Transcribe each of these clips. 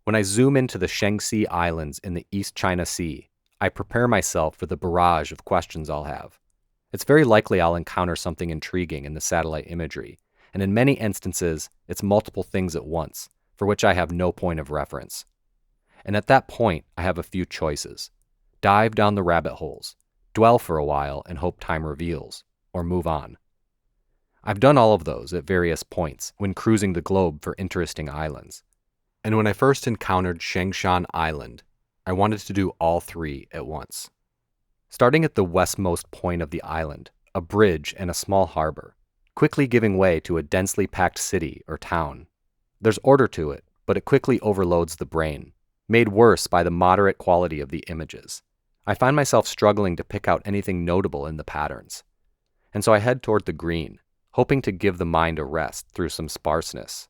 When I zoom into the Shengshan Islands in the East China Sea, I prepare myself for the barrage of questions I'll have. It's very likely I'll encounter something intriguing in the satellite imagery, and in many instances, it's multiple things at once, for which I have no point of reference. And at that point, I have a few choices. Dive down the rabbit holes, dwell for a while and hope time reveals, or move on. I've done all of those at various points when cruising the globe for interesting islands. And when I first encountered Shengshan Island, I wanted to do all three at once. Starting at the westmost point of the island, a bridge and a small harbor, quickly giving way to a densely packed city or town. There's order to it, but it quickly overloads the brain, made worse by the moderate quality of the images. I find myself struggling to pick out anything notable in the patterns. And so I head toward the green, hoping to give the mind a rest through some sparseness.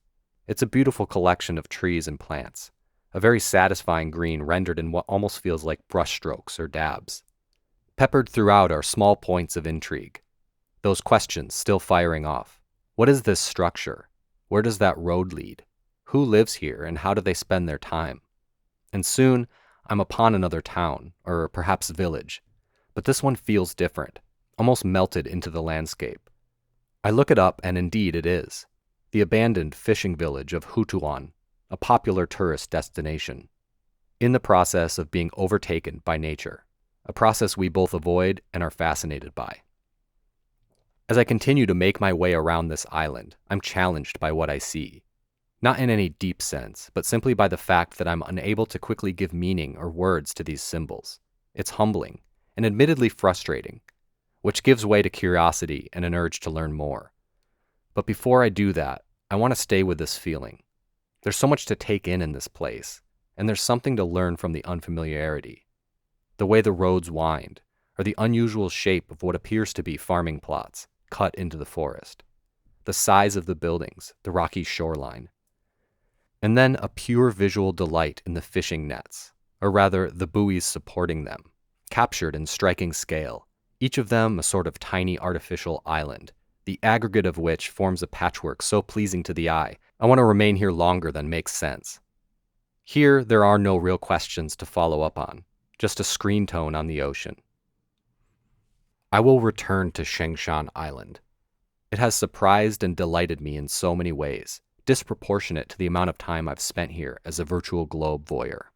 It's a beautiful collection of trees and plants, a very satisfying green rendered in what almost feels like brushstrokes or dabs. Peppered throughout are small points of intrigue. Those questions still firing off. What is this structure? Where does that road lead? Who lives here and how do they spend their time? And soon, I'm upon another town, or perhaps village, but this one feels different, almost melted into the landscape. I look it up and indeed it is. The abandoned fishing village of Houtouwan, a popular tourist destination, in the process of being overtaken by nature, a process we both avoid and are fascinated by. As I continue to make my way around this island, I'm challenged by what I see. Not in any deep sense, but simply by the fact that I'm unable to quickly give meaning or words to these symbols. It's humbling, and admittedly frustrating, which gives way to curiosity and an urge to learn more. But before I do that, I want to stay with this feeling. There's so much to take in this place, and there's something to learn from the unfamiliarity. The way the roads wind, or the unusual shape of what appears to be farming plots cut into the forest. The size of the buildings, the rocky shoreline. And then a pure visual delight in the fishing nets, or rather the buoys supporting them, captured in striking scale, each of them a sort of tiny artificial island, the aggregate of which forms a patchwork so pleasing to the eye, I want to remain here longer than makes sense. Here, there are no real questions to follow up on, just a screen tone on the ocean. I will return to Shengshan Island. It has surprised and delighted me in so many ways, disproportionate to the amount of time I've spent here as a virtual globe voyeur.